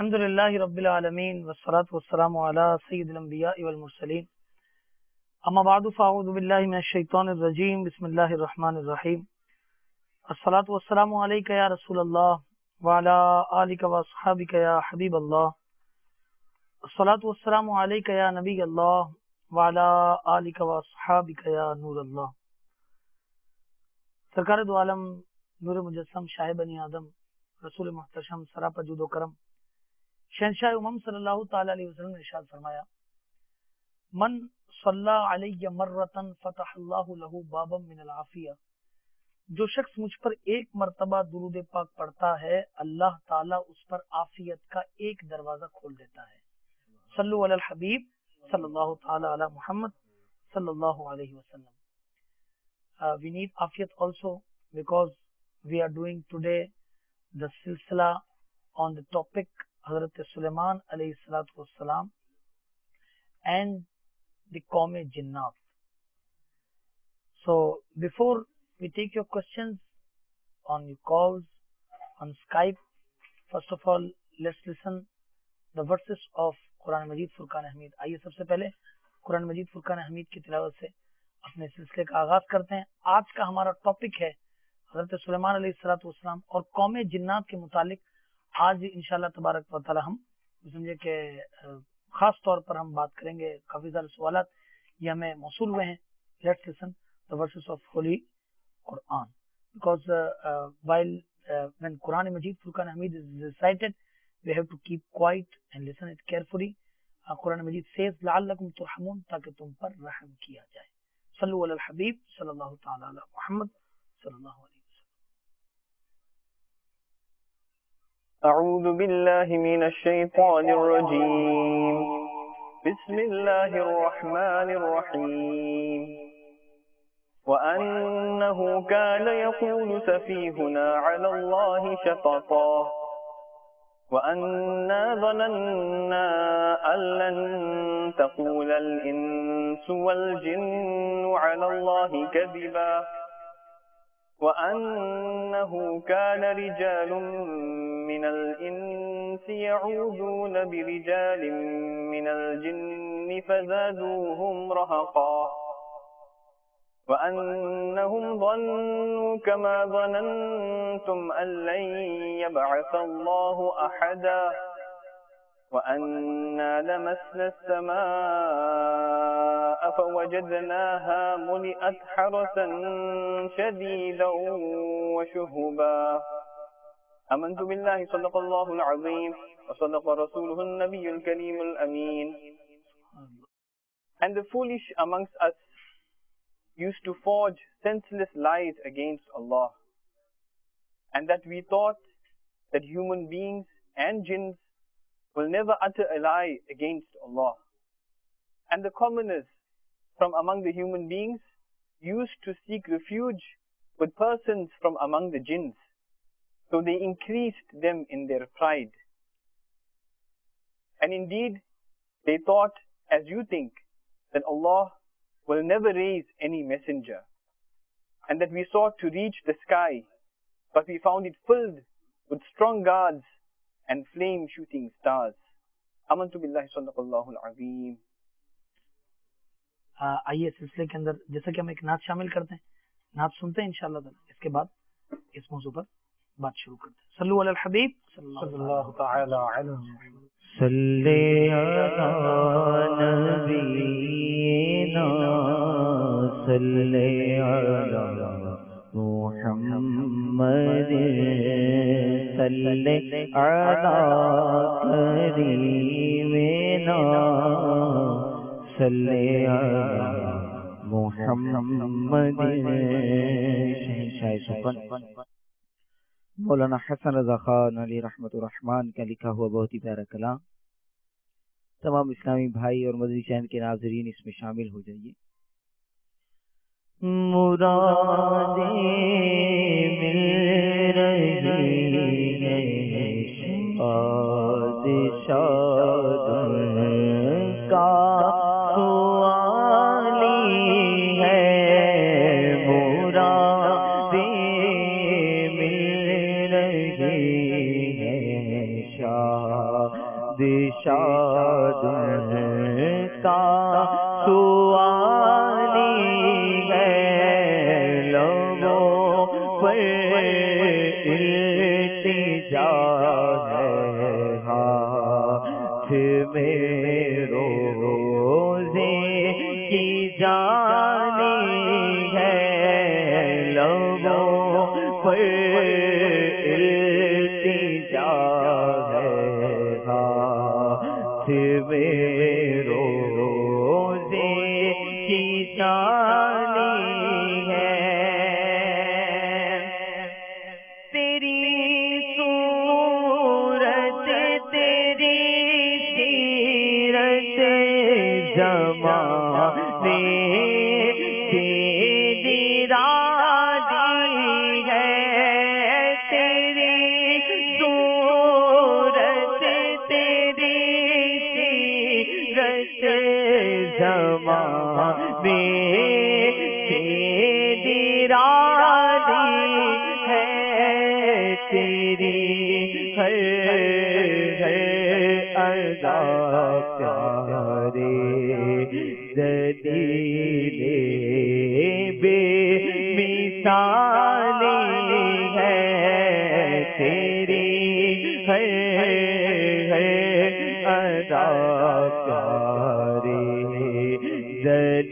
الحمد للہ رب العالمین والصلاة والسلام علی سید الانبیاء والمرسلین اما بعد فاعوذ باللہ من الشیطان الرجیم بسم اللہ الرحمن الرحیم الصلاة والسلام علیک یا رسول اللہ وعلی آلک واصحابک یا حبیب اللہ الصلاة والسلام علیک یا نبی اللہ وعلی آلک واصحابک یا نور اللہ. سرکار دو عالم نور مجسم شاہ بنی آدم رسول محتشم سراپا جود و کرم شہنشاہ امم صلی اللہ تعالی علیہ وسلم نے ارشاد فرمایا من صلی علی مرتن فتح اللہ لہ بابا من العافیہ، جو شخص مجھ پر ایک مرتبہ درود پاک پڑھتا ہے اللہ تعالیٰ اس پر عافیت کا ایک دروازہ کھول دیتا ہے. صلو علی الحبیب صلی اللہ تعالی علی محمد صلی اللہ علیہ وسلم. We need عافیت also because we are doing today the silsila on the topic Hazrat Sulaiman alayhi salatu wassalam and the Qawm Jinnat. So before we take your questions on your calls on Skype, first of all let's listen the verses of Quran Majid Furqan Hamid. آئیے سب سے پہلے قرآن مجید فرقان حمید کی تلاوت سے اپنے سلسلے کا آغاز کرتے ہیں. آج کا ہمارا ٹاپک ہے حضرت سلیمان علیہ الصلوۃ والسلام اور قوم جنات کے متعلق. آج انشاءاللہ تبارک و تعالی ہم سمجھے کہ خاص طور پر ہم بات کریں گے. کافی سارے سوالات یہ ہمیں موصول ہوئے ہیں. Let's listen the verses of Holy Quran because while when Quran Majid Furqan Hamid is recited we have to keep quiet and listen it carefully. Quran Majid says لعلكم ترحمون تاکہ تم پر رحم کیا جائے. صلو علی الحبیب صلی اللہ تعالی علی محمد صلی اللہ علیہ وسلم. اعوذ باللہ من الشیطان الرجیم بسم اللہ الرحمن الرحیم وَأَنَّهُ كَانَ يَقُولُ سَفِيهُنَا عَلَى اللَّهِ شَطَطًا وَأَنَّا ظَنَنَّا أَن لَّن تَقُولَ الْإِنسُ وَالْجِنُّ عَلَى اللَّهِ كَذِبًا وَأَنَّهُ كَانَ رِجَالٌ مِّنَ الْإِنسِ يَعُوذُونَ بِرِجَالٍ مِّنَ الْجِنِّ فَزَادُوهُمْ رَهَقًا وَأَنَّهُمْ ظَنُّوا كَمَا ظَنَنْتُمْ أَن لَّن يَبْعَثَ اللَّهُ أَحَدًا وَأَنَّا لَمَسْنَا السَّمَاءَ فَوَجَدْنَاهَا مُلِئَتْ حَرَسًا شَدِيدًا وَشُهُبًا. آمنت بالله صدق الله العظيم وصدق رسوله النبي الكريم الأمين. And the foolish amongst us used to forge senseless lies against Allah, and that we thought that human beings and jinns will never utter a lie against Allah. And the commoners from among the human beings used to seek refuge with persons from among the jinns, so they increased them in their pride. And indeed, they thought, as you think, that Allah will never raise any messenger, and that we sought to reach the sky, but we found it filled with strong guards and flame shooting stars. Amantu billahi sadaqallahu al-azim. آئیے سلسلے کے اندر جیسا کہ ہم ایک نعت شامل کرتے ہیں، نعت سنتے ہیں انشاءاللہ تعالی. اس کے بعد اس موضوع پر بات شروع کرتے ہیں. صلو علی الحبیب صلی اللہ تعالی علیہ وسلم. صلی علی نبینا صلی علی محمد صلی علی کریمنا صلی علی محمد. مولانا حسن رضا خان علی رحمت الرحمن کا لکھا ہوا بہت ہی پیارا کلام. تمام اسلامی بھائی اور مدنی چینل کے ناظرین اس میں شامل ہو جائیے. مرادیں مل رہی ہے شاد شاد کا سوالی ہے. مرادیں مل رہی ہے شاد دشاد کا سوالی ہے لبوں پر التجا ہے ہاتھ میں روزے کی جانی ہے لبوں پر التجا ہے ہاتھ میں روزے کی جانی ہے تیری صورت تیری سیرت زمانے کی نرالی ہے تیری صورت تیری سیرت زمانے کی نرالی ہے تیری ہر ادا پیارے دلیل بے مثالی ہے تیری ہر ادا پیارے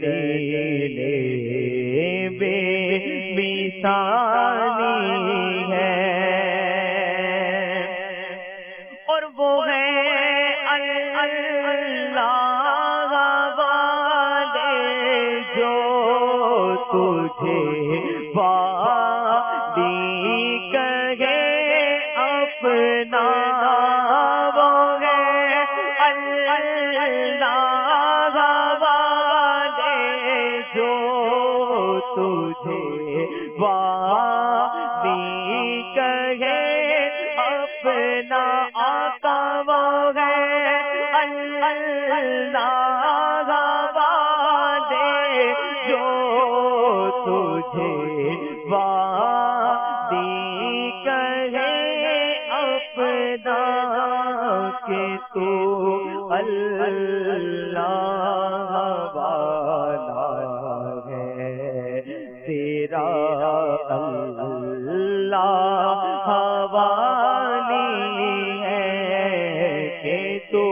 دلیل بے مثالی ہے اور وہ ہے اللہ والے جو تجھے وادی کہے اپنا وہ ہے اللہ والے جو تجھے وادی کہے اپنا آقا وہ ہے اللہ والے جو تجھے وادی کہے اپنا کہ تو اللہ والا ہے تیرا اللہ حوالی ہے کہ تو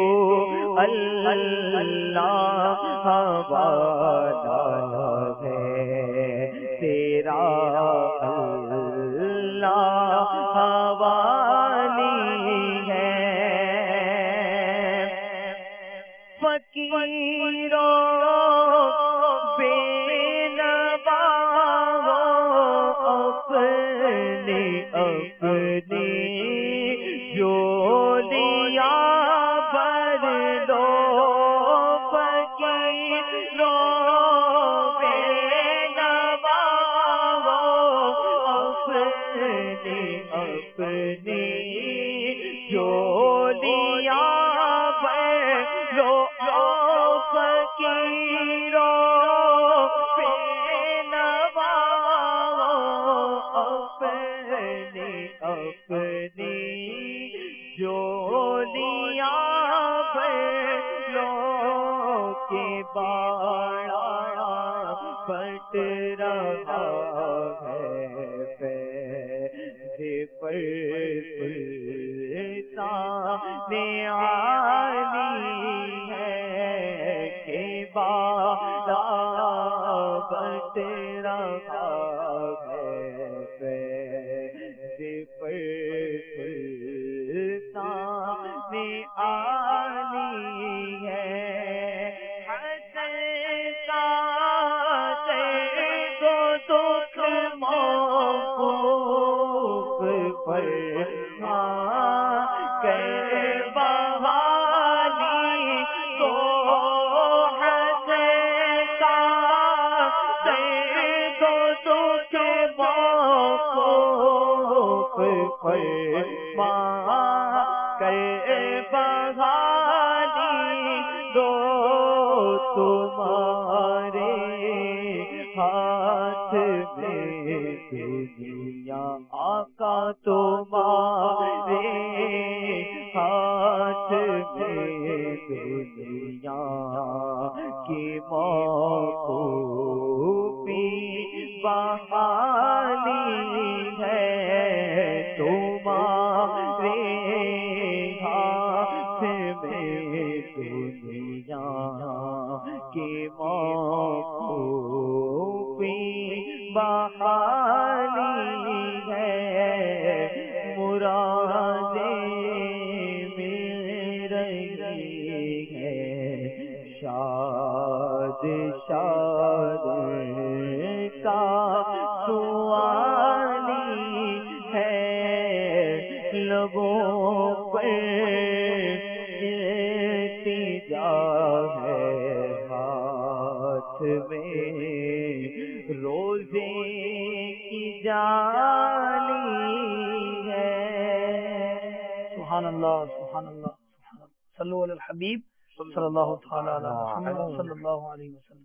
اللہ حوالا ہے تیرا اللہ حوالی ہے فقیروں بے نواؤں اپنی اپنی جولیاں بھر دو فقیروں بے نواؤں اپنی اپنی جولیاں بھر دو فقیروں بے نواؤں اپنی اپنی جولیاں بھرو کے باڑا پٹ رہا ہے فیض پر سلطان عالی ہے کہ باڑا پٹ رہا ہے فیض پر سلطان عالی ہے حسن کا درد و دکھ موقوف فرما کر بحالی کو حسن کا درد و دکھ موقوف فرما بحالی دو تمہارے ہاتھ میں دنیا آقا تمہارے ہاتھ میں लबों पर इल्तिजा है, हाथ में रोजे की जाली है। सुभान अल्लाह, सुभान अल्लाह, सुभान अल्लाह। सल्लु अलल हबीब सल्लल्लाहु तआला अला मुहम्मद सल्लल्लाहु अलैहि वसल्लम।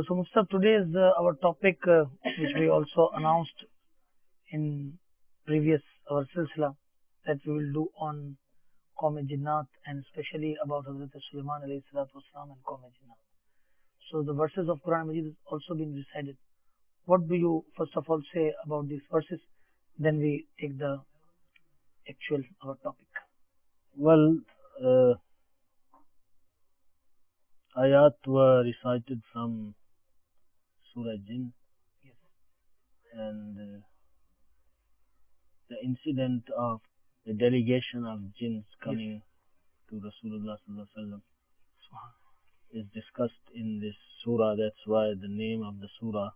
So Mustaf, today is our topic which we also announced in previous our silsila that we will do on Qawm Jinnat and especially about Hazrat Sulaiman alayhi salatu wasalam and Qawm Jinnat. So the verses of Quran Majid has also been recited. What do you first of all say about these verses? Then we take the actual our topic. Well, ayat were recited from Surah Jinn, Yes. and the incident of the delegation of jinns coming to Rasulullah sallallahu alaihi wasallam is discussed in this surah. That's why the name of the surah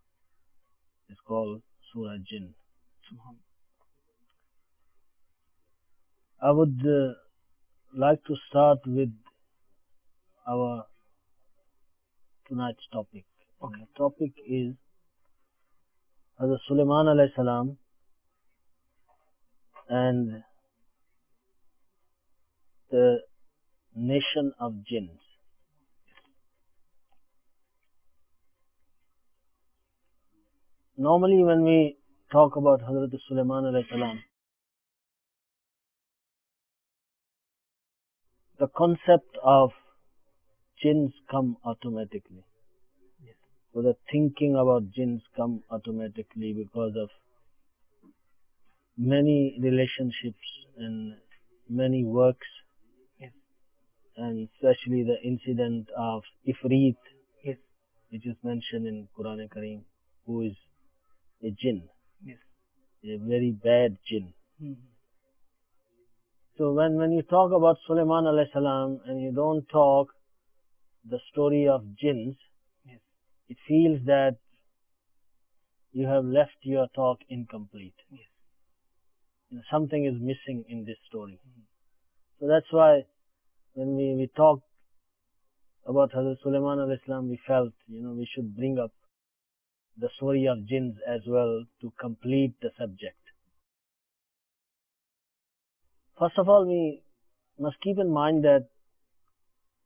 is called Surah Jinn. I would like to start with our tonight's topic. Okay. The topic is Hazrat Sulaiman alayhi salam and the nation of jinns. Normally when we talk about Hazrat Sulaiman alayhi salam, the concept of jinns come automatically. Yes. So the thinking about jinns come automatically because of many relationships and many works, Yes. and especially the incident of Ifrit, Yes. which is mentioned in Quran Kareem, who is a jinn, Yes. a very bad jinn. Mhm. So when you talk about Sulaiman alayhi salam and you don't talk the story of jinns, Yes. it feels that you have left your talk incomplete. Yes. Something is missing in this story. So that's why when we talk about Hazrat Sulaiman alayhi salam, we felt, we should bring up the story of jinns as well to complete the subject. First of all, we must keep in mind that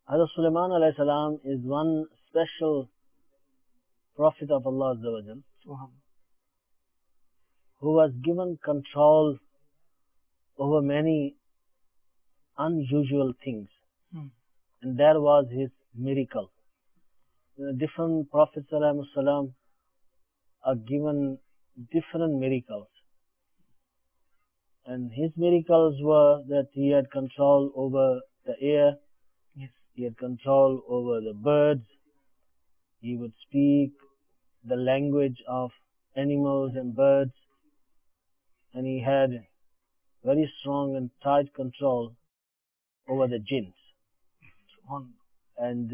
Hazrat Sulaiman alayhi salam is one special prophet of Allah Azza wa Jal, who was given control over many unusual things. And there was his miracle. Different prophets ﷺ are given different miracles. And his miracles were that he had control over the air, Yes. he had control over the birds, he would speak the language of animals and birds, and he had very strong and tight control over the jinns. And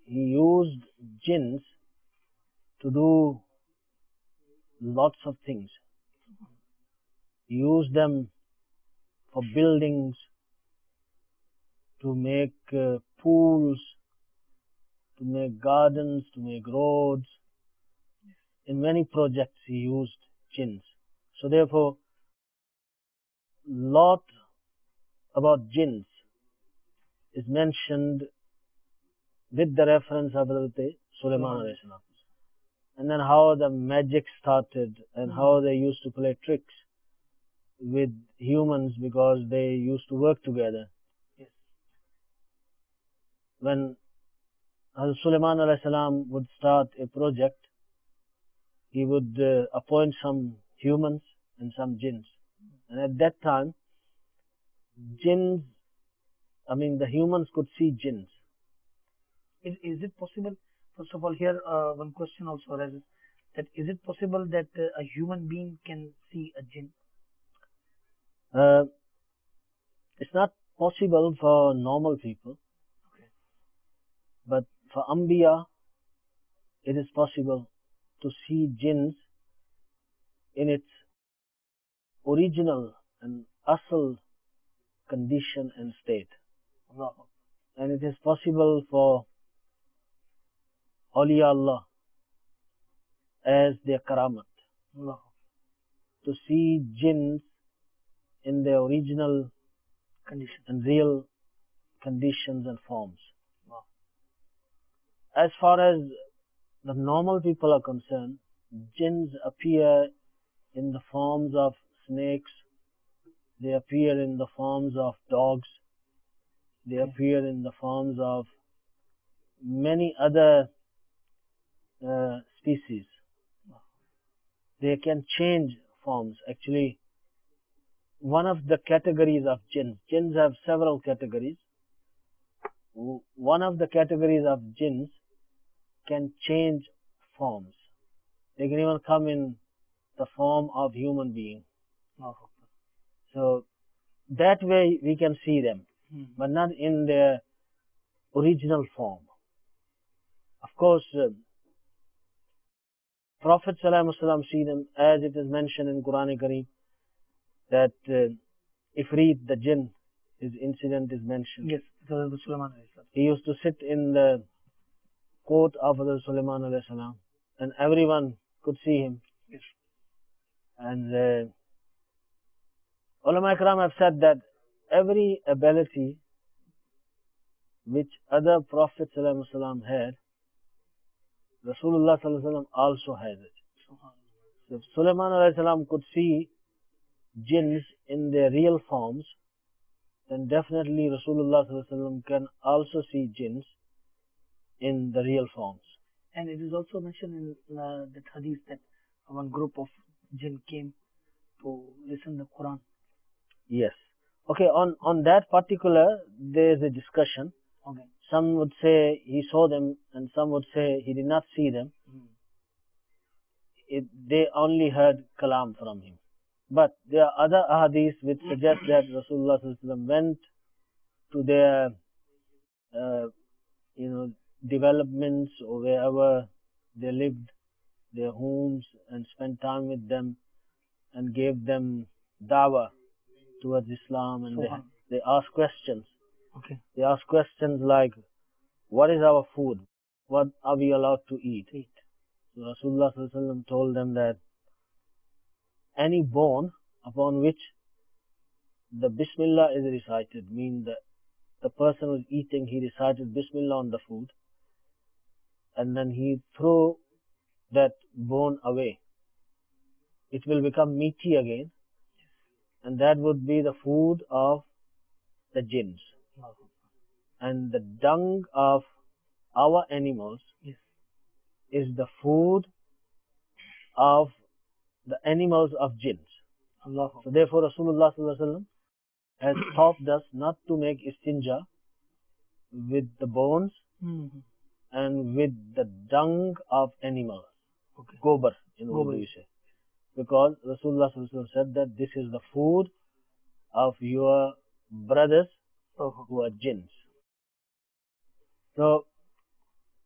he used jinns to do lots of things. He used them for buildings, to make pools, to make gardens, to make roads. In many projects he used jinns. So therefore, lot about jinns is mentioned with the reference of Hazrat Sulaiman alayhi salam. And then how the magic started and how they used to play tricks with humans because they used to work together. Yes. When Hazrat Sulaiman alayhi salam would start a project, he would appoint some humans and some jinns. And at that time, the humans could see jinns. Is it possible, first of all, here one question also arises, that is it possible that a human being can see a jinn? It's not possible for normal people, Okay. but for Anbiya, it is possible to see jinns in its original an asl condition and state. And it is possible for awliya Allah as their karamat to see jinns in their original Condition. and real conditions and forms. As far as the normal people are concerned, jinns appear in the forms of snakes, they appear in the forms of dogs, they appear in the forms of many other species. They can change forms. Actually, one of the categories of jinns have several categories. One of the categories of jinns can change forms. They can even come in the form of human being. So that way we can see them, but not in their original form. Of course, Prophet ﷺ see them, as it is mentioned in Quran Kareem, that Ifrit, the jinn, his incident is mentioned. Yes, because of Sulaiman alayhi salam. He used to sit in the court of Hazrat Sulaiman alayhi salam, and everyone could see him. Yes. And Ulama Ikram have said that every ability which other Prophets ﷺ had, Rasulullah ﷺ also has it. So if Sulaiman ﷺ could see jinns in their real forms, then definitely Rasulullah ﷺ can also see jinns in the real forms. And it is also mentioned in that hadith that one group of jinn came to listen to the Quran. Yes. Okay, on that particular, there is a discussion. Okay. Some would say he saw them, and some would say he did not see them. They only heard kalam from him. But there are other ahadith which suggest that Rasulullah ﷺ went to their, developments or wherever they lived, their homes, and spent time with them and gave them dawah towards Islam, and they asked questions. Okay. They asked questions like, what is our food? What are we allowed to eat? So Rasulullah ﷺ told them that any bone upon which the Bismillah is recited, means that the person who is eating, he recited Bismillah on the food, and then he threw that bone away. It will become meaty again, and that would be the food of the jinns. And the dung of our animals is the food of the animals of jinns. So therefore Rasulullah ﷺ has taught us not to make istinja with the bones and with the dung of animals. Gobar in Urdu you say. Because Rasulullah ﷺ said that this is the food of your brothers who are jinns. So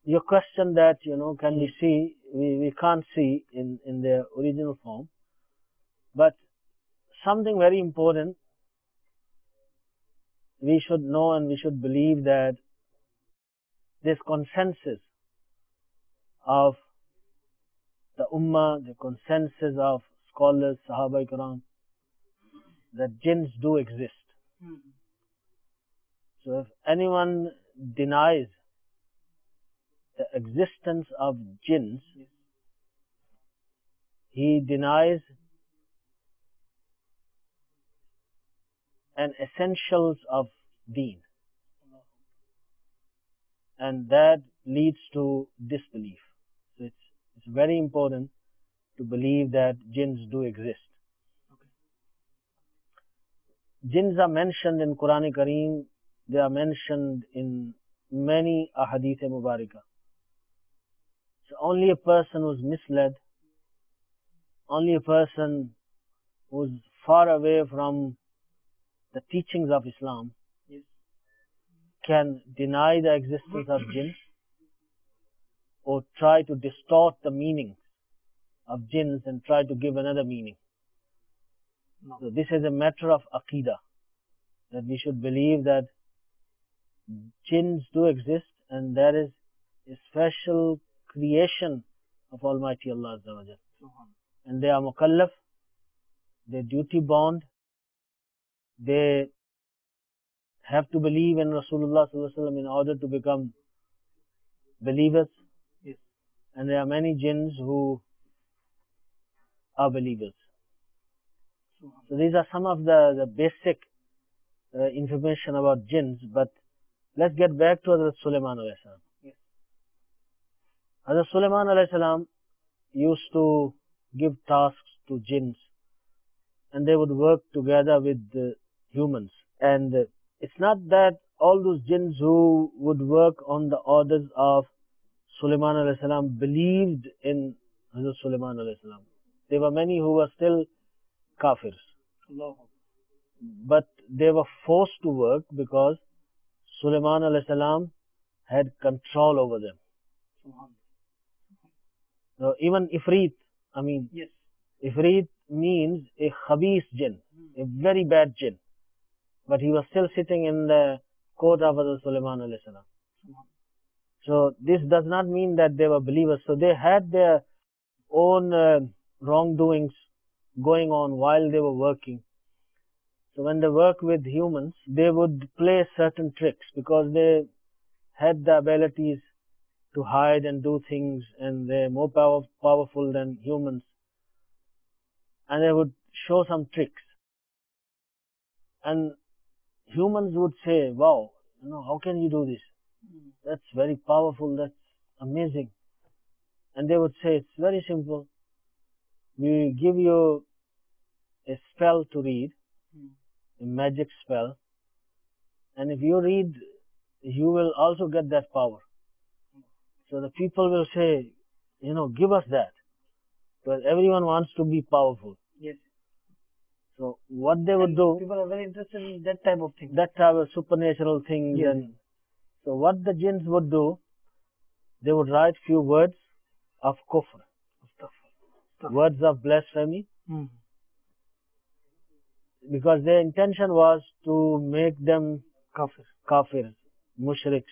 your question that, can we see, we can't see in their original form, but something very important we should know and we should believe, that this consensus of the Ummah, the consensus of scholars, Sahaba Ikram, that jinns do exist. So if anyone denies the existence of jinns, he denies an essentials of deen, and that leads to disbelief. So it's very important to believe that jinns do exist. Jinns are mentioned in Quran Kareem, they are mentioned in many ahadith mubarakah. So only a person who is misled, only a person who is far away from the teachings of Islam can deny the existence of jinns or try to distort the meaning of jinns and try to give another meaning. No. So this is a matter of aqidah, that we should believe that jinns do exist and there is a special creation of Almighty Allah Azza wa Jal. And they are mukallaf, they duty bound, they have to believe in Rasulullah Sallallahu Alaihi Wasallam in order to become believers. Yes. And there are many jinns who are believers. So these are some of the basic information about jinns, but let's get back to Hazrat Sulaiman alayhi salam. Yes. Hazrat Sulaiman alayhi salam used to give tasks to jinns, and they would work together with humans. And it's not that all those jinns who would work on the orders of Sulaiman alayhi salam believed in Hazrat Sulaiman alayhi salam. There were many who were still kafirs, Allah. but they were forced to work because Sulaiman alayhi salam had control over them. So even Ifrit, Yes. Ifrit means a khabis jinn, a very bad jinn. But he was still sitting in the court of Hazrat Sulaiman alayhi salam. So this does not mean that they were believers. So they had their own wrongdoings going on while they were working. So when they work with humans, they would play certain tricks because they had the abilities to hide and do things, and they're more powerful than humans. And they would show some tricks. And humans would say, wow, how can you do this? That's very powerful, that's amazing. And they would say, it's very simple. We give you a spell to read, a magic spell, and if you read, you will also get that power. So the people will say, give us that. Because everyone wants to be powerful. Yes. So what they would do, People are very interested in that type of thing. that type of supernatural things. Yes. And so what the jinns would do, they would write few words of kufr, words of blasphemy, because their intention was to make them kafir, mushriks.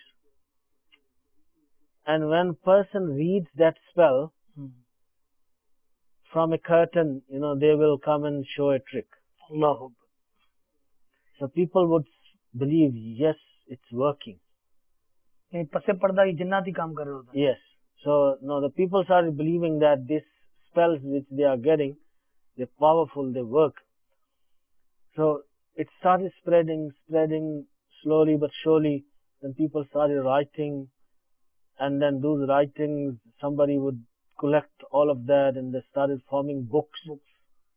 And when person reads that spell, from a curtain, they will come and show a trick. Allah. So people would believe, yes, it's working. पसे पर्दा ये जिन्नाती काम कर रहे होते हैं. Yes. So now the people started believing that these spells which they are getting, they're powerful, they work. So it started spreading slowly but surely. Then people started writing, and then those writings, somebody would collect all of that, and they started forming books.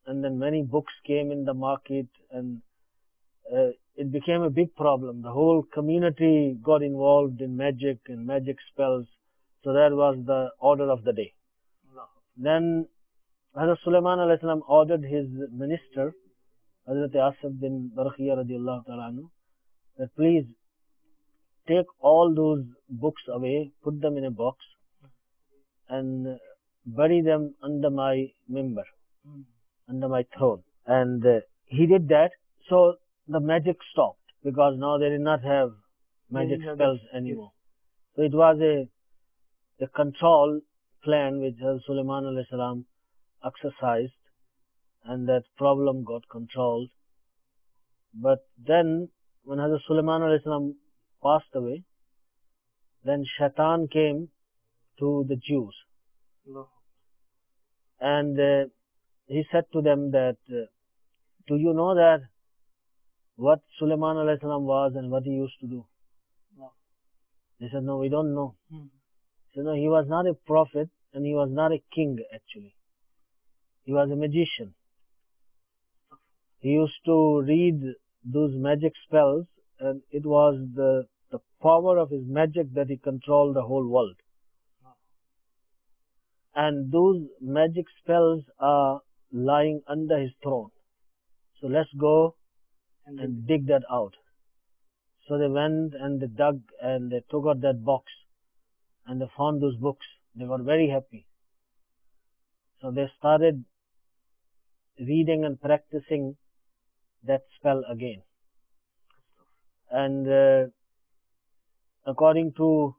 And then many books came in the market, and it became a big problem. The whole community got involved in magic and magic spells. So that was the order of the day. Then Hazrat Sulaiman alayhi salam ordered his minister, Hazrat Asif bin Barakhiya radiallahu ta'ala anhu, that please take all those books away, put them in a box, and bury them under my mimbar, under my throne. And he did that. So the magic stopped, because now they did not have magic spells anymore. So it was a control plan which Hazrat Sulaiman alayhi salam exercised, and that problem got controlled. But then when Hazrat Sulaiman alayhi salam passed away, then Shaitan came to the Jews. And he said to them that, do you know that what Sulaiman alayhi salam was and what he used to do? They said, no, we don't know. He said, no, he was not a prophet and he was not a king actually. He was a magician. He used to read those magic spells, and it was the power of his magic that he controlled the whole world. And those magic spells are lying under his throne. So let's go and dig that out. So they went and they dug and they took out that box and they found those books. They were very happy. So they started reading and practicing that spell again. And according to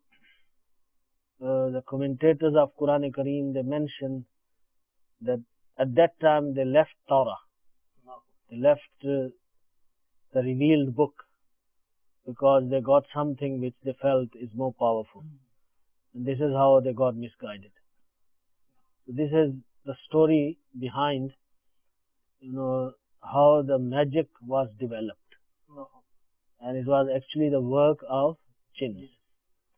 the commentators of Quran Kareem, they mention that at that time they left Torah, they left the revealed book, because they got something which they felt is more powerful. And this is how they got misguided. So this is the story behind, how the magic was developed. And it was actually the work of jinns.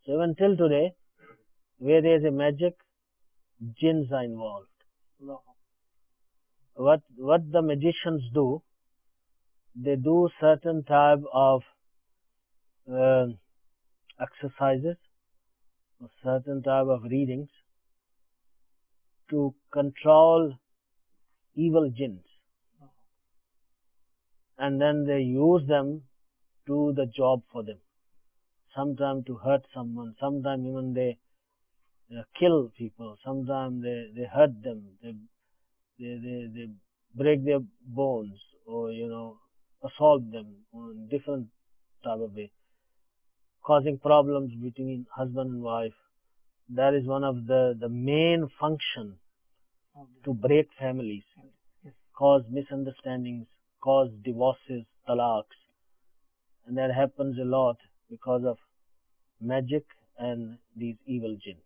So even till today, where there is a magic, jinns are involved. What the magicians do, they do certain type of exercises, or certain type of readings to control evil jinns. And then they use them to the job for them. Sometimes to hurt someone, sometimes even they kill people, sometimes they hurt them, they break their bones, or assault them in different type of way, causing problems between husband and wife. That is one of the main function to break families, cause misunderstandings, cause divorces, talaqs. And that happens a lot because of magic and these evil jinns.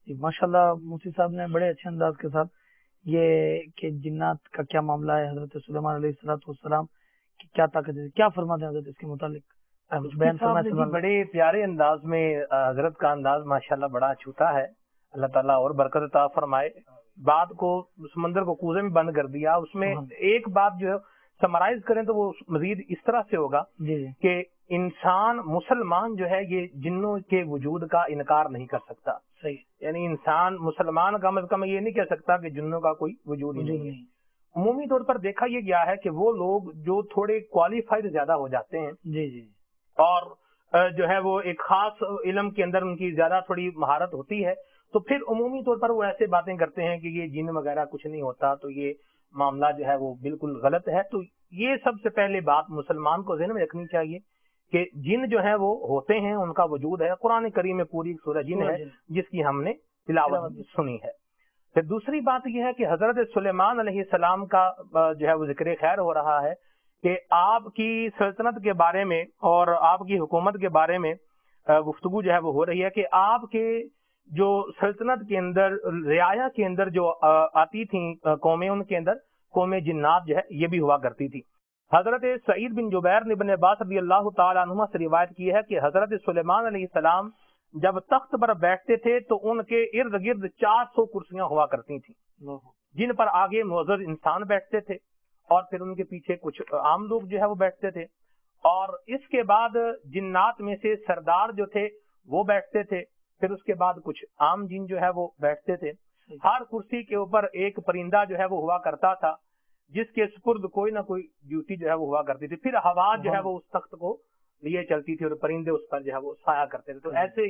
माशाल्लाह मुफ्ती साहब ने बड़े अच्छे अंदाज के साथ ये कि जिन्नात का क्या मामला है, हजरत सुलेमान अलैहिस्सलाम की क्या ताकत है, क्या फरमाते हैं हजरत इसके मुतालिक बयान फरमाएं। बड़े प्यारे अंदाज में हजरत का अंदाज माशाल्लाह बड़ा छूता है। अल्लाह ताला और बरकत अता फरमाए। बात को समंदर को कूजे में बंद कर दिया। उसमें एक बात जो है समराइज करें तो वो मजीद इस तरह से होगा कि इंसान मुसलमान जो है ये जिन्नों के वजूद का इनकार नहीं कर सकता। सही, यानी इंसान मुसलमान का मतलब ये नहीं कह सकता कि जिन्नों का कोई वजूद नहीं है। उमूमी तौर पर देखा ये गया है कि वो लोग जो थोड़े क्वालिफाइड ज्यादा हो जाते हैं और जो है वो एक खास इल्म के अंदर उनकी ज्यादा थोड़ी महारत होती है, तो फिर उमूमी तौर पर वो ऐसे बातें करते हैं कि ये जिन वगैरह कुछ नहीं होता, तो ये मामला जो है वो बिल्कुल गलत है। तो ये सबसे पहले बात मुसलमान को ज़हन में रखनी चाहिए कि जिन जो है वो होते हैं, उनका वजूद है। कुरान करीम में पूरी सूरह जिन है जिसकी हमने तिलावत सुनी है। फिर दूसरी बात यह है कि हजरत सुलेमान अलैहिस्सलाम का जो है वो जिक्र खैर हो रहा है कि आपकी सल्तनत के बारे में और आपकी हुकूमत के बारे में गुफ्तगू जो है वो हो रही है कि आपके जो सल्तनत के अंदर रियाया के अंदर जो आती थी कौमें, उनके अंदर कौमें जिन्नात जो है ये भी हुआ करती थी। हजरत सईद बिन जुबैर ने इब्न अब्बास रज़ियल्लाहु ताला अन्हुमा से रिवायत की है कि हजरत सुलेमान अलैहिस्सलाम जब तख्त पर बैठते थे तो उनके इर्द गिर्द 400 कुर्सियां हुआ करती थी, जिन पर आगे मुअज़्ज़ज़ इंसान बैठते थे और फिर उनके पीछे कुछ आम लोग जो है वो बैठते थे। और इसके बाद जिन्नात में से सरदार जो थे वो बैठते थे, फिर उसके बाद कुछ आम जिन जो है वो बैठते थे। हर कुर्सी के ऊपर एक परिंदा जो है वो हुआ करता था जिसके सुपुर्द कोई ना कोई ड्यूटी जो है वो हुआ करती थी। फिर हवा जो है वो उस तख्त को लिए चलती थी और परिंदे उस पर जो है वो साया करते थे। तो ऐसे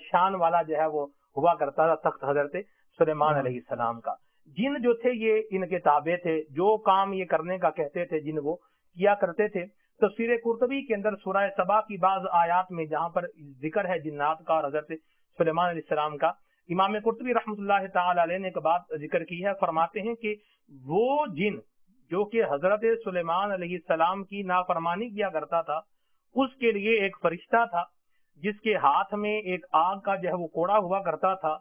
शान वाला जो है वो हुआ करता था तख्त हजरत सुलेमान अलैहिस्सलाम का। जिन जो थे ये इनके ताबे थे, जो काम ये करने का कहते थे जिन वो किया करते थे। तफसीर कुर्तबी के अंदर सूरह सबा की बाज आयात में जहाँ पर जिक्र है जिन्नात का और हजरत सुलेमान अलैहिस्सलाम का, इमाम कुर्तबी रहमतुल्लाह ताला अलैह ने एक बात जिक्र की है। फरमाते हैं कि वो जिन जो कि हजरत सुलेमान अलैहिस्सलाम की नाफरमानी किया करता था, उसके लिए एक फरिश्ता था जिसके हाथ में एक आग का जो है वो कोड़ा हुआ करता था।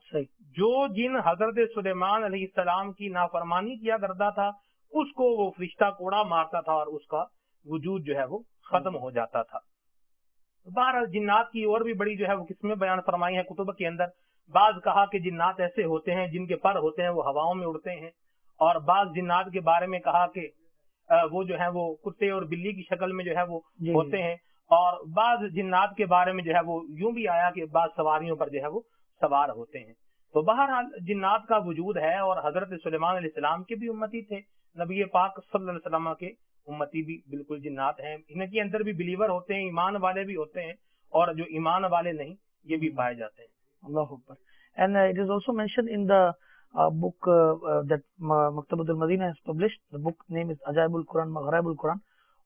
जो जिन हजरत सुलेमान अलैहिस्सलाम की नाफरमानी किया करता था उसको वो फरिश्ता कोड़ा मारता था और उसका वजूद जो है वो खत्म हो जाता था। बहरहाल जिन्नात की और भी बड़ी जो है वो किस्में बयान फरमाई है कुतुब के अंदर। बाज कहा कि जिन्नात ऐसे होते हैं जिनके पर होते हैं वो हवाओं में उड़ते हैं, और बाज जिन्नात के बारे में कहा कि वो जो है वो कुत्ते और बिल्ली की शक्ल में जो है वो होते हैं, और बाज जिन्नात के बारे में जो है वो यूं भी आया कि बाज सवारियों पर जो है वो सवार होते हैं। तो बहरहाल जिन्नात का वजूद है और हजरत सुलेमान अलैहिस्सलाम के भी उम्मती थे, नबी पाक सल्लल्लाहु अलैहि वसल्लम के उम्मती भी बिल्कुल जिन्नात हैं। इनके अंदर भी बिलीवर होते हैं, ईमान वाले भी होते हैं, और जो ईमान वाले नहीं ये भी पाए जाते हैं। Allahu Akbar. And it is also mentioned in the book that Maktabatul Madina has published. The book name is Ajaibul Quran, Magharibul Quran.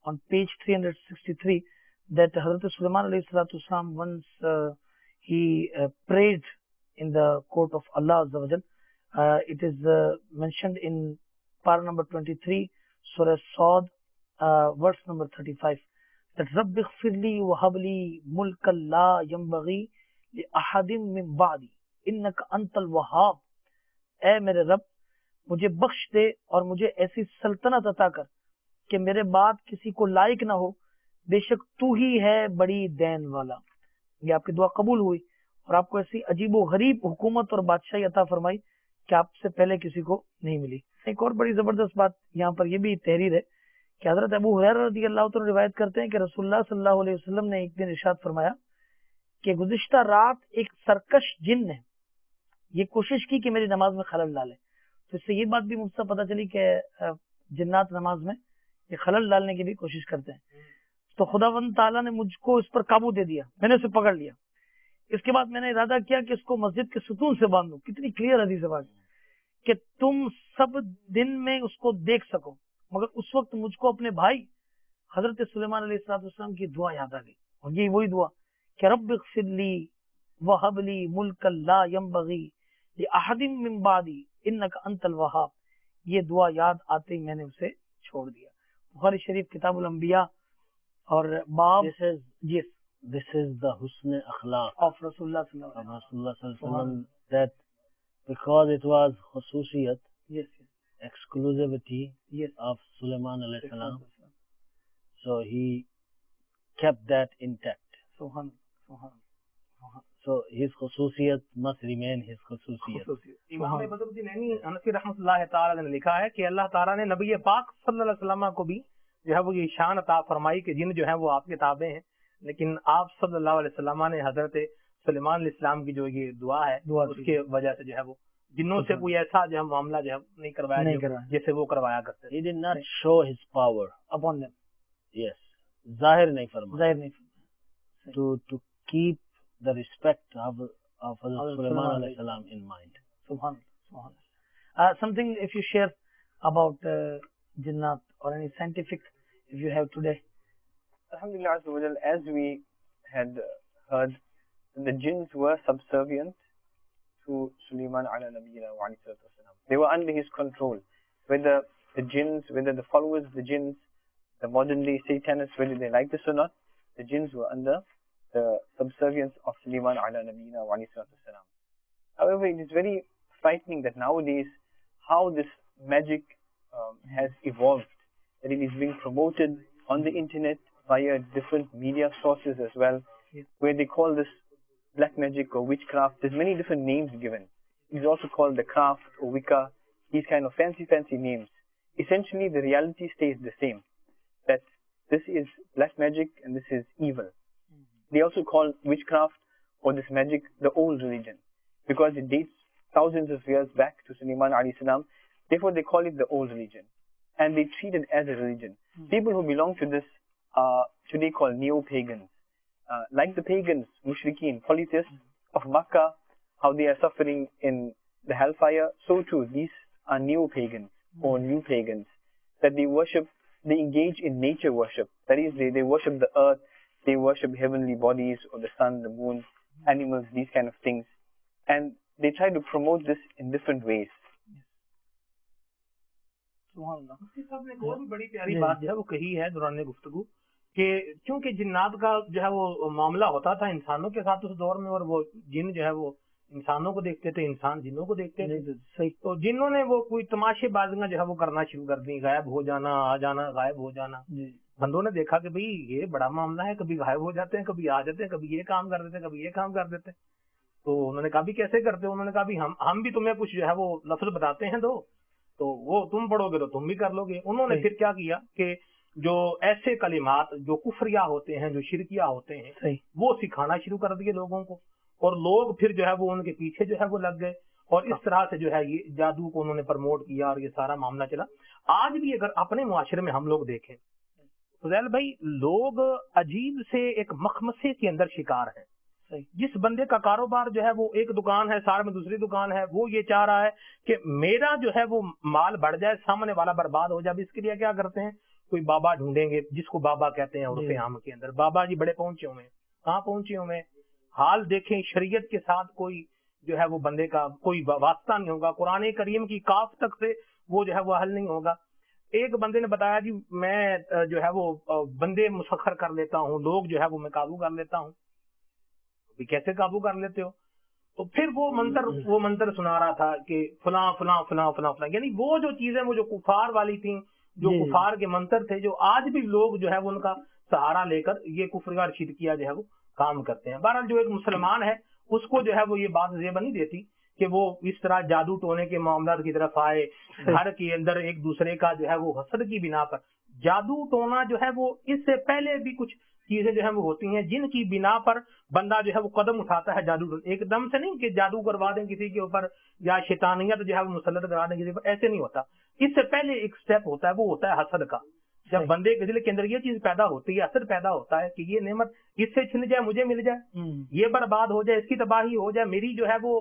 On page 363, that Hazrat Sulaiman alayhi salatu wasalam once he prayed in the court of Allah Azza wa Jal. It is mentioned in para number 23, Surah Sad, verse number 35. That Rabbi Ghfirli wa habli mulkan la yanbaghi li ahadim min ba'di innaka antal wahhab. اے میرے رب مجھے بخش دے اور مجھے ایسی سلطنت عطا کر کہ میرے بعد کسی کو لائق نہ ہو، بے شک تو ہی ہے بڑی دین والا. یہ آپ کی دعا قبول ہوئی اور آپ کو ایسی عجیب و غریب حکومت اور بادشاہی عطا فرمائی کہ آپ سے پہلے کسی کو نہیں ملی. ایک اور بڑی زبردست بات یہاں پر یہ بھی تحریر ہے کہ حضرت ابو ہریرہ رضی اللہ عنہ روایت کرتے ہیں کہ رسول اللہ صلی اللہ علیہ وسلم نے ایک دن ارشاد فرمایا کہ گزشتہ رات ایک سرکش جن نے یہ کوشش کی کہ میری نماز میں خلل ڈالے. تو اس سے یہ بات بھی مجھ سے پتہ چلی کہ جنات نماز میں یہ خلل ڈالنے کی بھی کوشش کرتے ہیں. تو خداوند تعالیٰ نے مجھ کو اس پر قابو دے دیا، میں نے اسے پکڑ لیا. اس کے بعد میں نے ارادہ کیا کہ اس کو مسجد کے ستون سے باندھوں. کتنی کلیئر حدیث ہے بات کہ تم سب دن میں اس کو دیکھ سکو. مگر اس وقت مجھ کو اپنے بھائی حضرت سلیمان علیہ السلام کی دعا یاد آ گئی، اور یہی وہی دعا کہ رب اغفر لی وہب لی ملک لا ینبغی لأحد من بعدی انک انت الوہاب. یہ دعا یاد آتے ہی میں نے اسے چھوڑ دیا. بخاری شریف کتاب الانبیاء اور باب This is the husn akhlaq of Rasulullah sallallahu alaihi wasallam, that because it was khususiyat, exclusivity of Sulaiman alayhi salam, so he kept that intact. So his khususiyat must remain his khususiyat. امام بدرالدین عینی انصاری رحمۃ اللہ تعالی نے لکھا ہے کہ اللہ تعالیٰ نے نبی پاک صلی اللہ علیہ وسلم کو بھی جو ہے وہ یہ شان عطا فرمائی کہ جن جو ہے وہ آپ کے تابع ہیں، لیکن آپ صلی اللہ علیہ وسلم نے حضرت سلیمان علیہ السلام کی جو یہ دعا ہے اس کے وجہ سے جو ہے وہ جنوں سے کوئی ایسا جو ہے معاملہ جو ہے نہیں کروایا جیسے وہ کروایا کرتے. He did not show his power upon them. Yes, ظاہر نہیں فرمایا. To keep the respect of Hazrat Sulaiman alayhi salam in mind. Subhanallah. Something if you share about Jinnat or any scientific if you have today. Alhamdulillah, as we had heard, the jinns were subservient to Sulaiman ala nabiyina wa alayhi salatu wasalam. They were under his control. Whether the jinns, whether the followers of the jinns, the modern day satanists, whether they like this or not, the jinns were under the subservience of Sulaiman ala nabiyina wa alayhi salatu wasalam. However, it is very frightening that nowadays how this magic has evolved, that it is being promoted on the internet via different media sources as well, where they call this black magic or witchcraft. There's many different names given. It is also called the craft or Wicca, these kind of fancy names. Essentially, the reality stays the same, that this is black magic and this is evil. They also call witchcraft or this magic the old religion, because it dates thousands of years back to Sulaiman alayhi salam. Therefore, they call it the old religion, and they treat it as a religion. People who belong to this are today called neo-pagans. Like the pagans, mushrikeen, polytheists of Makkah, how they are suffering in the hellfire, so too these are neo-pagans or new pagans, that they worship, they engage in nature worship. That is, they worship the earth, they worship heavenly bodies or the sun, the moon, animals, these kind of things. And they try to promote this in different ways. صاحب نے اور بھی بڑی پیاری بات جو ہے وہ کہی ہے دوران گفتگو کہ چونکہ جنات کا جو ہے وہ معاملہ ہوتا تھا انسانوں کے ساتھ اس دور میں، اور وہ جن جو ہے وہ انسانوں کو دیکھتے تھے، انسان جنوں کو دیکھتے تھے. تو جنہوں نے وہ کوئی تماشے بازیاں جو ہے وہ کرنا شروع کر دی، غائب ہو جانا، آ جانا، غائب ہو جانا. بندوں نے دیکھا کہ بھئی یہ بڑا معاملہ ہے، کبھی غائب ہو جاتے ہیں، کبھی آ جاتے ہیں، کبھی یہ کام کر دیتے ہیں، کبھی یہ کام کر دیتے ہیں. تو انہوں نے کہا بھی کیسے کرتے ہیں؟ انہوں نے کہا بھی ہم بھی تمہیں کچھ جو ہے وہ لفظ بتاتے ہیں تو وہ تم پڑھو گے تو تم بھی کر لو گے. انہوں نے پھر کیا کیا کہ جو ایسے کلمات جو کفریہ ہوتے ہیں، جو شرکیہ ہوتے ہیں، وہ سکھانا شروع کر دیے لوگوں کو، اور لوگ پھر جو ہے وہ ان کے پیچھے جو ہے وہ لگ گئے، اور اس طرح سے جو ہے یہ جادو کو انہوں نے پروموٹ کیا، اور یہ سارا معاملہ چلا. آج بھی اگر اپنے معاشرے میں ہم لوگ دیکھیں فضیل بھائی، لوگ عجیب سے ایک مخمسے کے اندر شکار ہیں. जिस बंदे का कारोबार जो है वो एक दुकान है, सार में दूसरी दुकान है, वो ये चाह रहा है कि मेरा जो है वो माल बढ़ जाए, सामने वाला बर्बाद हो जाए। इसके लिए क्या करते हैं, कोई बाबा ढूंढेंगे, जिसको बाबा कहते हैं उर्फ़े आम के अंदर। बाबा जी बड़े पहुंचे हुए हैं, कहाँ पहुंचे हुए हैं, हाल देखें, शरीयत के साथ कोई जो है वो बंदे का कोई वास्ता नहीं होगा, कुरान करीम की काफ तक से वो जो है वो हल नहीं होगा। एक बंदे ने बताया जी मैं जो है वो बंदे मुसखर कर लेता हूँ, लोग जो है वो मैं काबू कर लेता हूँ। कैसे काबू कर लेते हो? तो फिर वो मंत्र सुना रहा था कि फलां फलां फलां फलां फलां, यानी वो जो चीजें वो जो कुफार वाली थी, जो कुफार के मंत्र थे, जो आज भी लोग जो है वो उनका सहारा लेकर ये कुफर और शिरकिया जो है वो काम करते हैं। बहरहाल जो एक मुसलमान है उसको जो है वो ये बात जेब नहीं देती कि वो इस तरह जादू टोने के मामला की तरफ आए, घर के अंदर एक दूसरे का जो है वो हसद की बिना पर जादू टोना जो है वो, इससे पहले भी कुछ चीजें जो है वो होती हैं जिनकी बिना पर बंदा जो है वो कदम उठाता है जादू। एकदम से नहीं कि जादू करवा दें किसी के ऊपर या शैतानियत जो है वो मुसल्लत करा दें किसी पर, ऐसे नहीं होता। इससे पहले एक स्टेप होता है, वो होता है हसद का। जब बंदे के दिल के अंदर ये चीज पैदा होती है, हसद पैदा होता है कि ये नेमत इससे छिन जाए, मुझे मिल जाए, ये बर्बाद हो जाए, इसकी तबाही हो जाए, मेरी जो है वो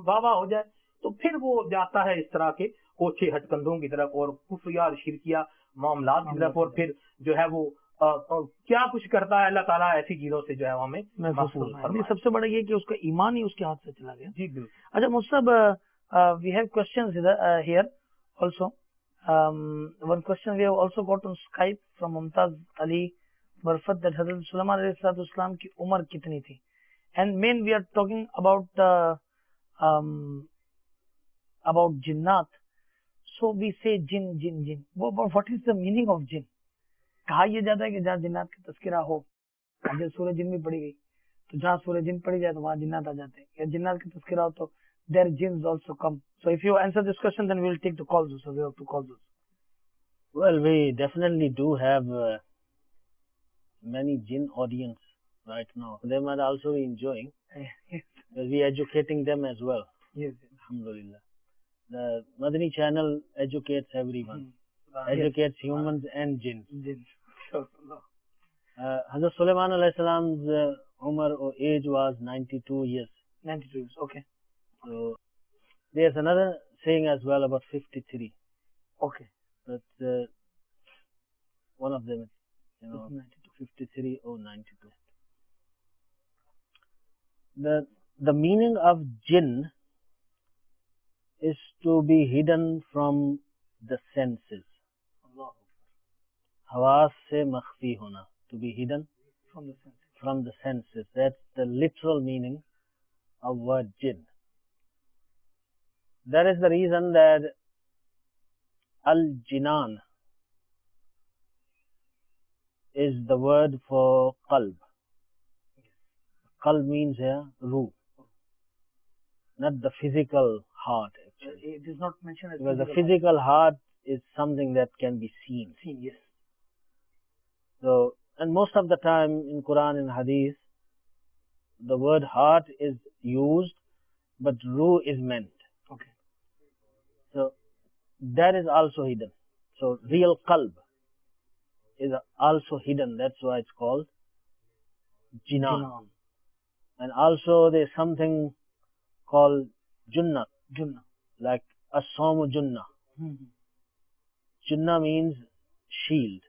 वाह हो जाए, तो फिर वो जाता है इस तरह के ओछे हटकंदों की तरफ और कुफ्र और शिरकिया मामलात की तरफ, और फिर जो है वो क्या कुछ करता है अल्लाह ताला ऐसी चीजों से जो है हमें महफूज फरमाए। सबसे बड़ा ये कि उसका ईमान ही उसके हाथ से चला गया। जी बिल्कुल। अच्छा मुस्तब, we have questions here also. One question we have also got on Skype from Mumtaz Ali Barfat, that Hazrat Sulaiman alayhi salatu wasalam की उम्र कितनी थी? And main we are talking about jinnat. So we say jinn. What is the meaning of jinn? कहा यह जाता है कि जहाँ जिन्नात की तस्करा हो, अगर सूरह जिन भी पड़ी गई तो जहाँ सूरह जिन पड़ी जाए तो वहाँ जिन्नात आ जाते हैं, या जिन्नात की तस्करा हो तो their jinns also come. So if you answer this question, then we will take the calls. So we have to call those. Well, we definitely do have many jinn audience right now. They might also be enjoying. We are educating them as well. Yes. Alhamdulillah. The Madani channel educates everyone. Educates humans and jinns. Hazrat Sulaiman alayhi salam's umar or age was 92 years. 92 years, okay. So there's another saying as well about 53. Okay. But one of them is, 53 or 92. The meaning of jinn is to be hidden from the senses. Hawas se makhfi hona, to be hidden from the senses. That's the literal meaning of word jinn. That is the reason that al-jinan is the word for qalb. Qalb means here ruh, not the physical heart actually. It is not mentioned as because the physical heart is something that can be seen. Yes. So, and most of the time in Quran and Hadith, the word heart is used, but ruh is meant. Okay. So, that is also hidden. So, real qalb is also hidden. That's why it's called jinan. And also there is something called junnah. Like as-sawmu junnah. Junnah means shield.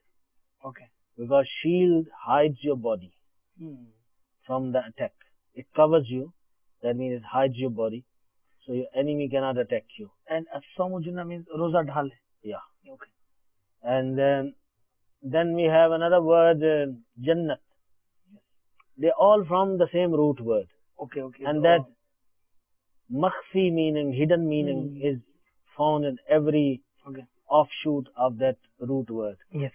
Okay. Because shield hides your body from the attack. It covers you. That means it hides your body. So your enemy cannot attack you. And as-sawmu junnah means roza dhal. Yeah. Okay. And then we have another word, jannat. They're all from the same root word. Okay. And that makhfi meaning, hidden meaning is found in every offshoot of that root word. Yes.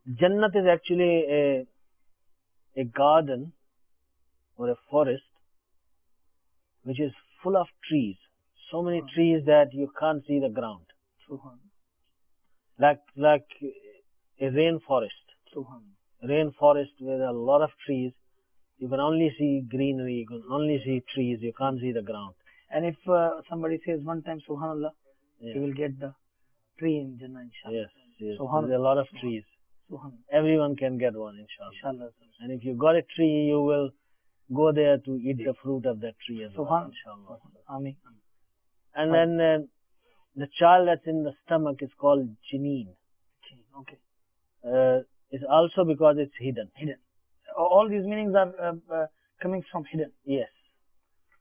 Jannat is actually a garden or a forest which is full of trees. So many trees that you can't see the ground. Like a rainforest. Rainforest with a lot of trees. You can only see greenery, you can only see trees, you can't see the ground. And if somebody says one time Subhanallah, he will get the tree in Jannah, inshallah. Yes. Subhanallah. There are a lot of trees. everyone can get one, inshallah. Inshallah. And if you got a tree, you will go there to eat the fruit of that tree as well, inshallah. Ameen. And then the child that's in the stomach is called Janeen. Okay. It's also because it's hidden. Hidden. All these meanings are coming from hidden. Yes.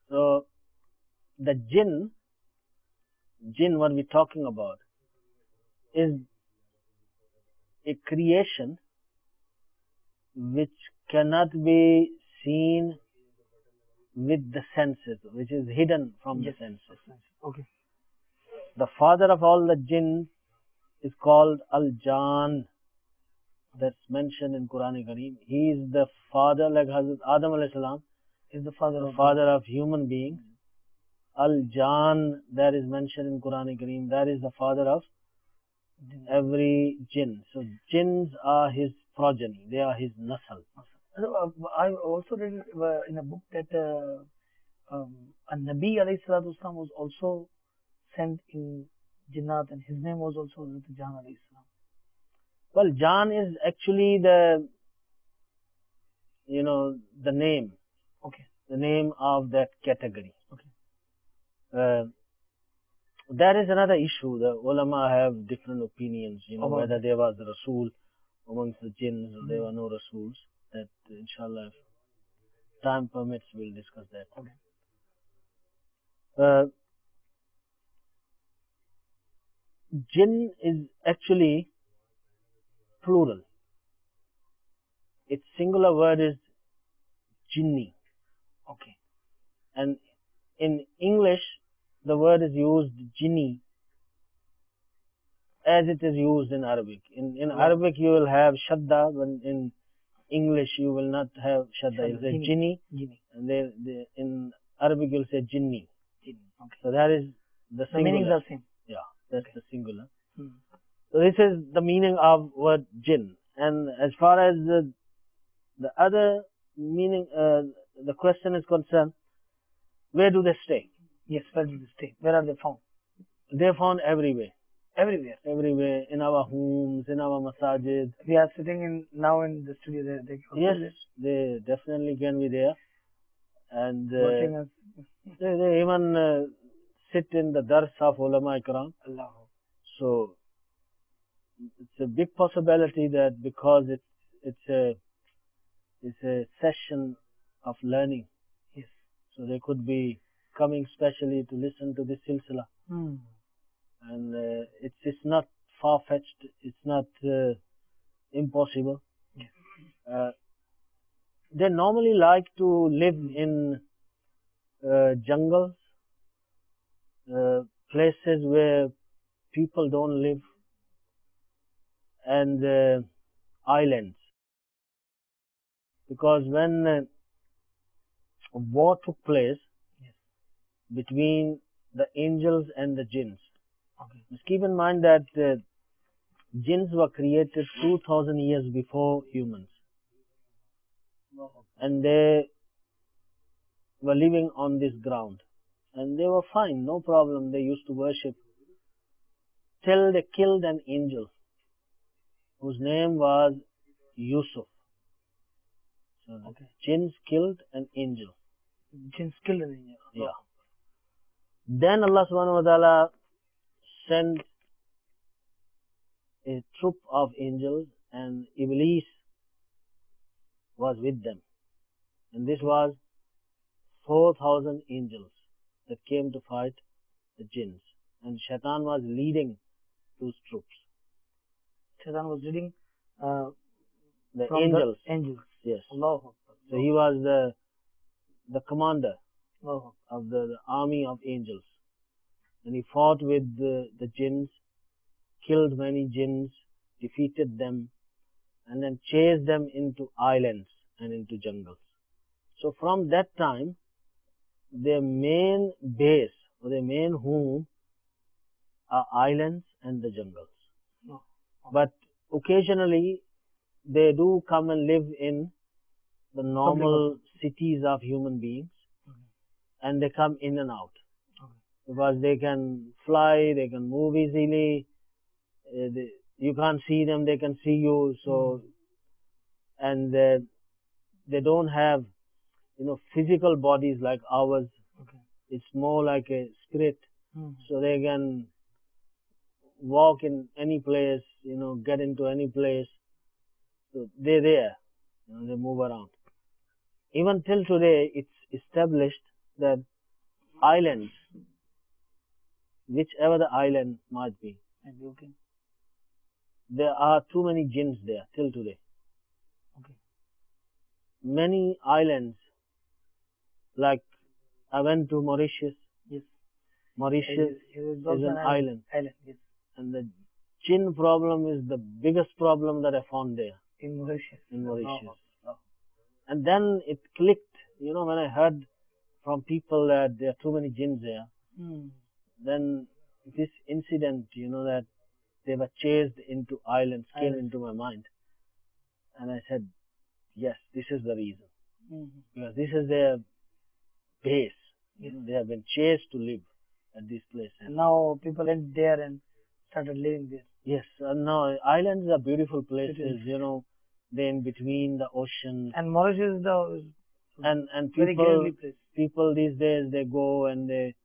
So the jinn what we're talking about is a creation which cannot be seen with the senses, which is hidden from the senses. Okay. The father of all the jinn is called Al-Jan. That's mentioned in Quran Kareem. He is the father, like Hazrat Adam alayhi salam is the father of human beings. Al-Jan, that is mentioned in Quran Kareem, that is the father of every jinn. So jinns are his progeny, they are his nasal. I also read in a book that a Nabi alayhi salatu wasalam was also sent in Jinnat, and his name was also Jan alayhi salam. Well, Jan is actually the name. Okay. The name of that category. Okay. That is another issue. The ulama have different opinions, whether there was a Rasul amongst the jinns or there were no Rasuls. That, inshallah, if time permits, we'll discuss that. Okay. Jinn is actually plural. Its singular word is jinni. Okay. And in English, the word is used jinni as it is used in Arabic. In Arabic, you will have shadda, but in English, you will not have shadda. You'll say jinni. And in Arabic, you'll say jinni. Okay. So that is the singular. The meanings are same. Yeah, that's the singular. Hmm. So this is the meaning of word jinn. And as far as the other meaning, the question is concerned, where do they stay? Yes, where do they stay? Where are they found? They're found everywhere. Everywhere. Everywhere, in our homes, in our masajid. We are sitting now in the studio. Yes, they definitely can be there. And watching us. They even sit in the dars of ulama ikram. Allah. So it's a big possibility that because it's a session of learning. Yes. So they could be coming specially to listen to this silsila. Hmm. And it's not far-fetched, it's not impossible. Yes. They normally like to live in jungles, places where people don't live, and islands. Because when a war took place between the angels and the jinns, just keep in mind that jinns were created 2000 years before humans. And they were living on this ground. And they were fine, no problem. They used to worship. Till they killed an angel whose name was Yusuf. So jinns killed an angel. Jinns killed an angel. Yeah. Then Allah subhanahu wa ta'ala sent a troop of angels, and Iblis was with them. And this was 4,000 angels that came to fight the jinns. And Shaitan was leading those troops. Shaitan was leading the angels. Angels. Yes. Allah. So he was the commander Allah. of the army of angels. And he fought with the jinns, killed many jinns, defeated them, and then chased them into islands and into jungles. So from that time, their main base or their main home are islands and the jungles. Oh. But occasionally, they do come and live in the normal cities of human beings, and they come in and out. Because they can fly, they can move easily. you can't see them, they can see you. So, and they don't have, physical bodies like ours. Okay. It's more like a spirit. So they can walk in any place, get into any place. So they're there. They move around. Even till today, it's established that islands, whichever the island might be, Okay. there are too many jinns there till today. Okay. Many islands, like I went to Mauritius. Yes. Mauritius It is is also an island. Yes. And the jinn problem is the biggest problem that I found there. In Mauritius. Oh. And then it clicked, when I heard from people that there are too many jinns there. Then this incident, that they were chased into islands came into my mind. And I said, yes, this is the reason. Because this is their base. They have been chased to live at this place. And now people went there and started living there. Yes, now islands are beautiful places, they're in between the ocean. And Mauritius is the and very greenery place. People these days, they go and they,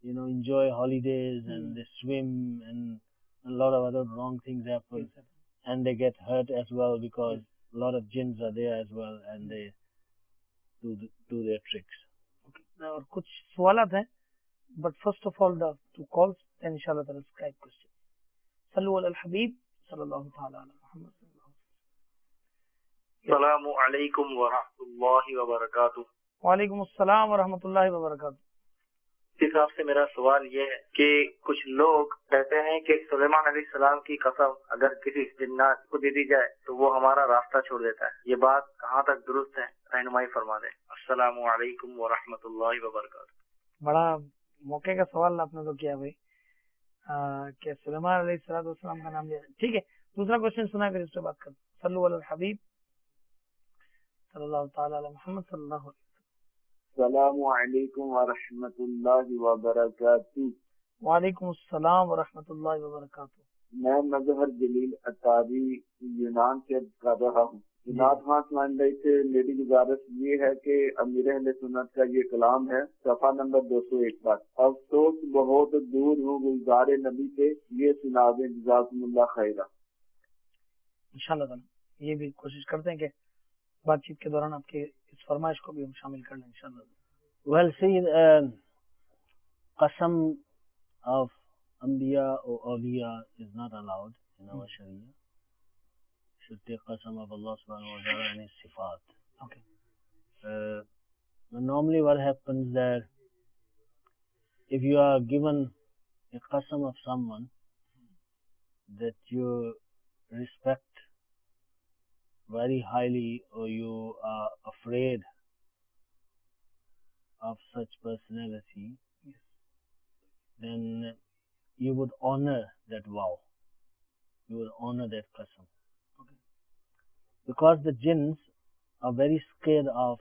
enjoy holidays and they swim, and a lot of other wrong things happen. And they get hurt as well because a lot of jinns are there as well, and they do their tricks. Okay. और कुछ सवालात हैं, but first of all the two calls, then inshallah the Skype questions. Sallu ala al-Habib sallallahu ta'ala ala Muhammad sallallahu alaihi wasallam. Assalamu alaikum wa rahmatullahi wa barakatuh. Wa alaikum assalam wa rahmatullahi wa barakatuh. इस आपसे मेरा सवाल ये है कि कुछ लोग कहते हैं कि सुलेमान अलैहिस्सलाम की कसम अगर किसी जिन्नात को दे दी जाए तो वो हमारा रास्ता छोड़ देता है। ये बात कहाँ तक दुरुस्त है, रहनुमाई फरमा दें। अस्सलामु अलैकुम व रहमतुल्लाहि व बरकातुहू। बड़ा मौके का सवाल आपने तो किया भाई, कि सुलेमान अलैहिस्सलाम का नाम लिया। ठीक है, दूसरा क्वेश्चन सुना फिर इस पे बात करते। सल्लु अला हबीब सल्लल्लाहु तआला अला मुहम्मद सल्लल्लाहु अलैहि अस्सलामु अलैकुम व रहमतुल्लाहि व बरकातुहू। वालेकुम अस्सलाम व रहमतुल्लाहि व बरकातुहू। मैं मजहर जलील अतारी यूनान से कर रहा हूँ। जनाब हाँ सुनाई रही थे, मेरी गुजारिश ये है कि अमीर अहले सुन्नत का ये कलाम है, सफा नंबर 201 पर। अफसोस बहुत दूर हूँ गुलजार नबी से, ये सुना दें जज़ाकुमुल्लाह खैरा। इंशाल्लाह ताला ये भी कोशिश करते हैं कि बातचीत के दौरान आपके इस फरमाइश को भी हम शामिल कर लें इंशाल्लाह। Well, see, qasam of Anbiya or Awliya is not allowed in our Sharia. Should take qasam of Allah subhanahu wa ta'ala and his sifat. Okay. Normally what happens that if you are given a qasam of someone that you respect very highly or you are afraid of such personality, then you would honor that vow. You would honor that qasam. Okay. Because the jinns are very scared of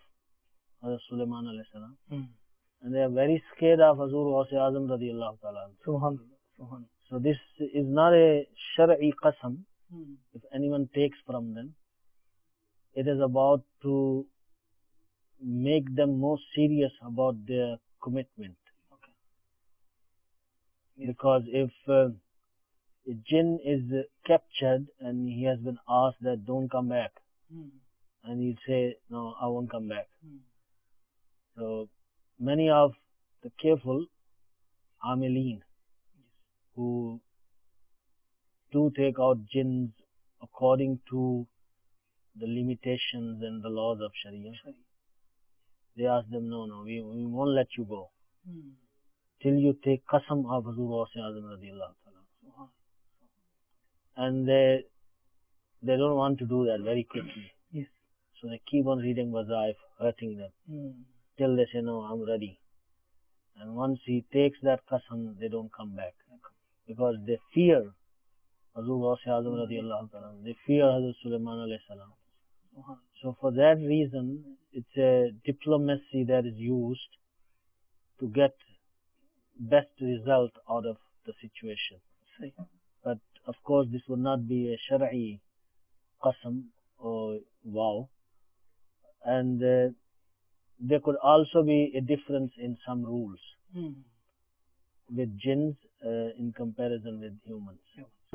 Hazrat Sulaiman alayhi salam, and they are very scared of Hazur Ghaus Azam radiyallahu ta'ala. Subhanallah. So this is not a shar'i qasam. If anyone takes from them, it is about to make them more serious about their commitment. Okay. Yes. Because if a jinn is captured and he has been asked that don't come back, and he'll say, no, I won't come back. So many of the careful Amilin who do take out jinns according to the limitations and the laws of Sharia, they ask them, no, we won't let you go till you take qasam of Hazur Ghaus Azam radiyallahu ta'ala. And they don't want to do that very quickly. Yes. So they keep on reading wazaif, hurting them, till they say, no, I'm ready. And once he takes that qasam, they don't come back. Because they fear Hazur Ghaus Azam radiyallahu ta'ala. They fear Hazrat Sulaiman alayhi salam. So for that reason, it's a diplomacy that is used to get best result out of the situation. Right. But of course, this would not be a Shar'i qasam or vow. And there could also be a difference in some rules with jinns in comparison with humans.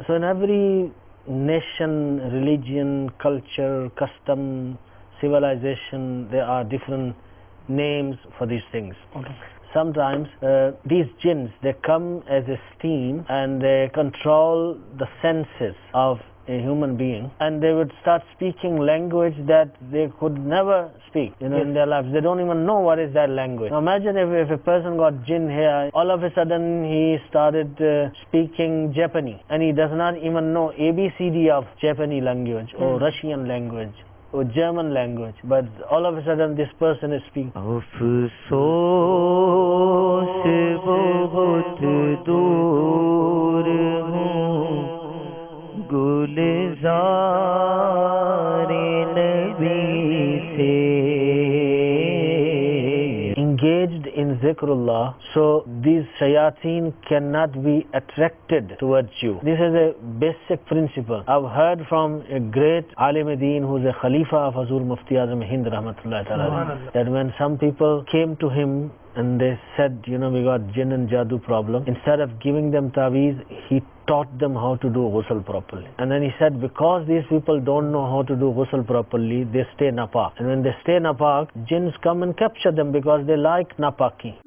So in every nation, religion, culture, custom, civilization, there are different names for these things. Okay. Sometimes these jinns, they come as a steam and they control the senses of a human being, and they would start speaking language that they could never speak, in their lives. They don't even know what is that language. Now imagine if a person got jinn here, all of a sudden he started speaking Japanese, and he does not even know ABCD of Japanese language or Russian language or German language, but all of a sudden this person is speaking. Engaged in zikrullah, so these shayateen cannot be attracted towards you. This is a basic principle. I've heard from a great alim-e-deen who's a Khalifa of Hazur Mufti Azam Hind Rahmatullahi Ta'ala, that when some people came to him and they said, we got jinn and jadoo problem, instead of giving them taweez, he taught them how to do ghusl properly. And then he said, because these people don't know how to do ghusl properly, they stay napak. And when they stay napak, jinns come and capture them because they like napaki.